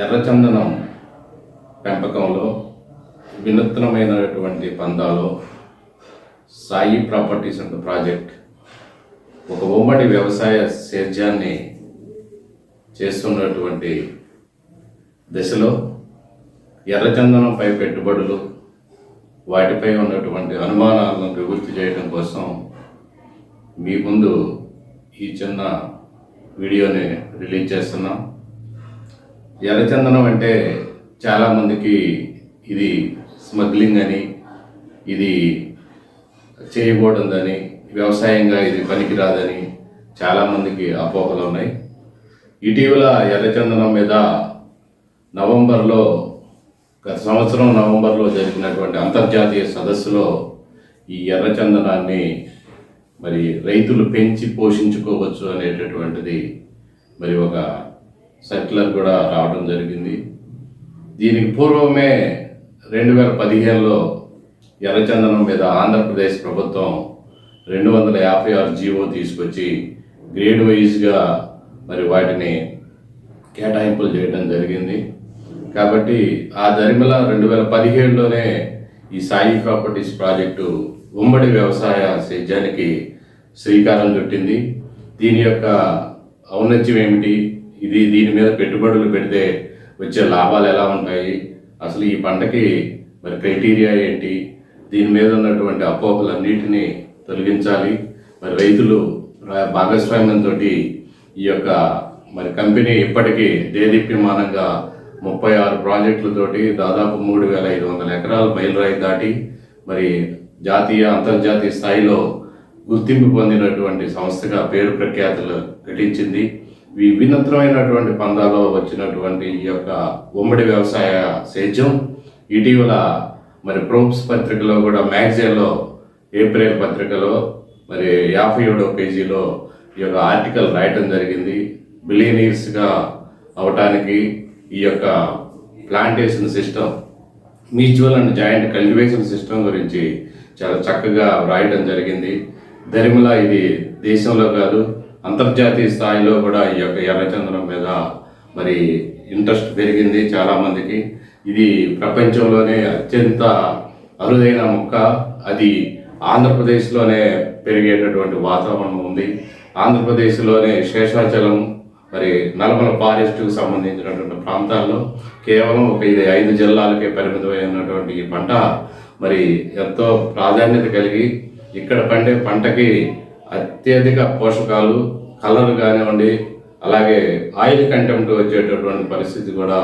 ఎర్రచందనం పెంపకంలో వినూత్నమైనటువంటి పందాలో Sai properties and project ఒక ఉమ్మడి వ్యవసాయ సేద్యాన్ని చేస్తున్నటువంటి దశలో ఎర్రచందనంపై పెట్టుబడులు వాటిపై ఉన్నటువంటి అనుమానాలను నివృత్తి చేయడం కోసం మీ ముందు ఈ చిన్న వీడియోని రిలీజ్ చేస్తున్నాం. ఎర్రచందనం అంటే చాలామందికి ఇది స్మగ్లింగ్ అని, ఇది చేయకూడదని, వ్యవసాయంగా ఇది పనికిరాదని చాలామందికి అపోహలు ఉన్నాయి. ఇటీవల ఎర్రచందనం మీద గత సంవత్సరం నవంబర్లో జరిగినటువంటి అంతర్జాతీయ సదస్సులో ఈ ఎర్రచందనాన్ని మరి రైతులు పెంచి పోషించుకోవచ్చు అనేటటువంటిది మరి ఒక సర్క్యులర్ కూడా రావడం జరిగింది. దీనికి పూర్వమే 2015లో ఎర్రచందనం మీద ఆంధ్రప్రదేశ్ ప్రభుత్వం 256 జీవో తీసుకొచ్చి గ్రేడ్ వైజ్గా మరి వాటిని కేటాయింపులు చేయడం జరిగింది. కాబట్టి ఆ దరిమిల 2017లోనే ఈ సాయి ప్రాపర్టీస్ ప్రాజెక్టు ఉమ్మడి వ్యవసాయ సేద్యానికి శ్రీకారం చుట్టింది. దీని యొక్క ఔన్నత్యం ఏమిటి, దీని మీద పెట్టుబడులు పెడితే వచ్చే లాభాలు ఎలా ఉంటాయి, అసలు ఈ పంటకి మరి క్రైటీరియా ఏంటి, దీని మీద ఉన్నటువంటి అపోహలన్నిటినీ తొలగించాలి. మరి రైతులు భాగస్వామ్యంతో ఈ యొక్క మరి కంపెనీ ఇప్పటికీ దేదీప్యమానంగా 36 ప్రాజెక్టులతోటి దాదాపు 3,500 ఎకరాలు బయలురాయి దాటి మరి జాతీయ అంతర్జాతీయ స్థాయిలో గుర్తింపు పొందినటువంటి సంస్థగా పేరు ప్రఖ్యాతులు ఘటించింది. ఈ వినూత్నమైనటువంటి పందాలో వచ్చినటువంటి ఈ యొక్క ఉమ్మడి వ్యవసాయ సేద్యం ఇటీవల మరి ప్రోబ్స్ పత్రికలో కూడా మ్యాగజైన్లో ఏప్రిల్ పత్రికలో మరి 57వ పేజీలో ఈ యొక్క ఆర్టికల్ రాయటం జరిగింది. బిలియనీర్స్గా అవటానికి ఈ యొక్క plantation system, mutual and joint cultivation system గురించి చాలా చక్కగా రాయడం జరిగింది. దరిమిల ఇది దేశంలో కాదు అంతర్జాతీయ స్థాయిలో కూడా ఈ యొక్క ఎర్రచందనం మీద మరి ఇంట్రెస్ట్ పెరిగింది చాలామందికి. ఇది ప్రపంచంలోనే అత్యంత అరుదైన మొక్క. అది ఆంధ్రప్రదేశ్లోనే పెరిగేటటువంటి వాతావరణం ఉంది. ఆంధ్రప్రదేశ్లోనే శేషాచలం మరి నల్మల ఫారెస్ట్కు సంబంధించినటువంటి ప్రాంతాల్లో కేవలం ఒక 5 జిల్లాలకే పరిమితమైనటువంటి ఈ పంట మరి ఎంతో ప్రాధాన్యత కలిగి ఇక్కడ పండే పంటకి అత్యధిక పోషకాలు, కలర్ కానివ్వండి, అలాగే ఆయిల్ కంటెంట్ వచ్చేటటువంటి పరిస్థితి కూడా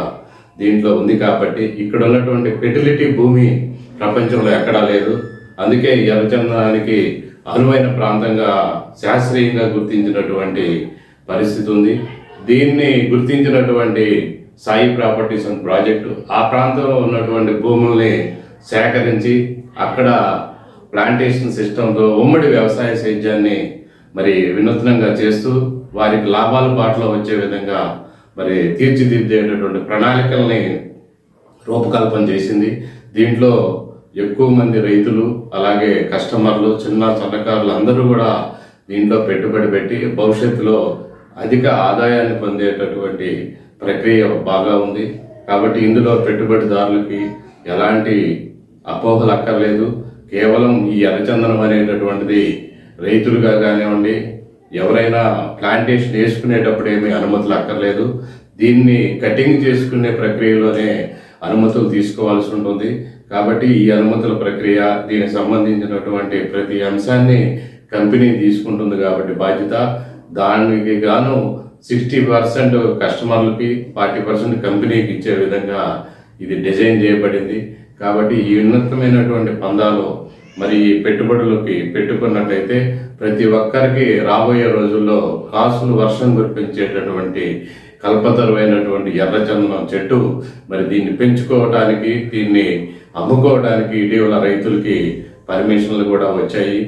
దీంట్లో ఉంది. కాబట్టి ఇక్కడ ఉన్నటువంటి ఫెర్టిలిటీ భూమి ప్రపంచంలో ఎక్కడా లేదు. అందుకే ఎర్రచందనానికి అనువైన ప్రాంతంగా శాస్త్రీయంగా గుర్తించినటువంటి పరిస్థితి ఉంది. దీన్ని గుర్తించినటువంటి సాయి ప్రాపర్టీస్ అండ్ ప్రాజెక్టు ఆ ప్రాంతంలో ఉన్నటువంటి భూముల్ని సేకరించి అక్కడ ప్లాంటేషన్ సిస్టంతో ఉమ్మడి వ్యవసాయ సేద్యాన్ని మరి వినూత్నంగా చేస్తూ వారికి లాభాల బాటలో వచ్చే విధంగా మరి తీర్చిదిద్దేటటువంటి ప్రణాళికల్ని రూపకల్పన చేసింది. దీంట్లో ఎక్కువ మంది రైతులు, అలాగే కస్టమర్లు, చిన్న సన్నకారులు అందరూ కూడా దీంట్లో పెట్టుబడి పెట్టి భవిష్యత్తులో అధిక ఆదాయాన్ని పొందేటటువంటి ప్రక్రియ బాగా ఉంది. కాబట్టి ఇందులో పెట్టుబడిదారులకి ఎలాంటి అపోహలు అక్కర్లేదు. కేవలం ఈ ఎర్రచందనం అనేటటువంటిది రైతులుగా కానివ్వండి, ఎవరైనా ప్లాంటేషన్ వేసుకునేటప్పుడు ఏమీ అనుమతులు అక్కర్లేదు. దీన్ని కటింగ్ చేసుకునే ప్రక్రియలోనే అనుమతులు తీసుకోవాల్సి ఉంటుంది. కాబట్టి ఈ అనుమతుల ప్రక్రియ, దీనికి సంబంధించినటువంటి ప్రతి అంశాన్ని కంపెనీ తీసుకుంటుంది. కాబట్టి బాధ్యత దానికి గాను 60% కస్టమర్లకి, 40% కంపెనీకి ఇచ్చే విధంగా ఇది డిజైన్ చేయబడింది. కాబట్టి ఈ ఉన్నతమైనటువంటి పందాలో మరి పెట్టుబడులకి పెట్టుకున్నట్టయితే ప్రతి ఒక్కరికి రాబోయే రోజుల్లో కాసులు వర్షం కురిపించేటటువంటి కల్పతరువైనటువంటి ఎర్రచందనం చెట్టు మరి దీన్ని పెంచుకోవడానికి, దీన్ని అమ్ముకోవడానికి ఇటీవల రైతులకి పర్మిషన్లు కూడా వచ్చాయి.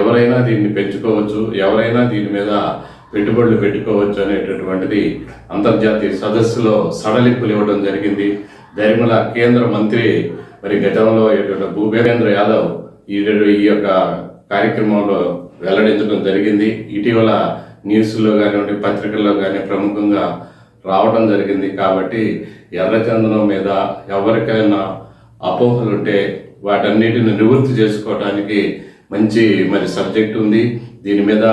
ఎవరైనా దీన్ని పెంచుకోవచ్చు, ఎవరైనా దీని మీద పెట్టుబడులు పెట్టుకోవచ్చు అనేటటువంటిది అంతర్జాతీయ సదస్సులో సడలింపులు ఇవ్వడం జరిగింది. దరిమిల కేంద్ర మంత్రి మరి గతంలో భూపేంద్ర యాదవ్ ఈ యొక్క కార్యక్రమంలో వెల్లడించడం జరిగింది. ఇటీవల న్యూస్లో కానివ్వండి, పత్రికల్లో కానీ ప్రముఖంగా రావడం జరిగింది. కాబట్టి ఎర్రచందనం మీద ఎవరికైనా అపోహలు ఉంటే వాటన్నిటిని నివృత్తి చేసుకోవడానికి మంచి మరి సబ్జెక్ట్ ఉంది. దీని మీద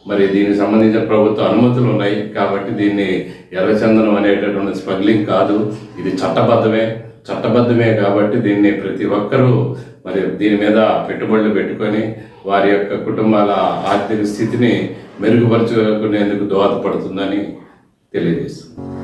మరి దీనికి సంబంధించిన ప్రభుత్వ అనుమతులు ఉన్నాయి. కాబట్టి దీన్ని ఎర్రచందనం అనేటటువంటి స్మగ్లింగ్ కాదు, ఇది చట్టబద్ధమే కాబట్టి దీన్ని ప్రతి ఒక్కరూ మరి దీని మీద పెట్టుబడులు పెట్టుకొని వారి యొక్క కుటుంబాల ఆర్థిక స్థితిని మెరుగుపరుచుకునేందుకు దోహదపడుతుందని తెలియజేస్తుంది.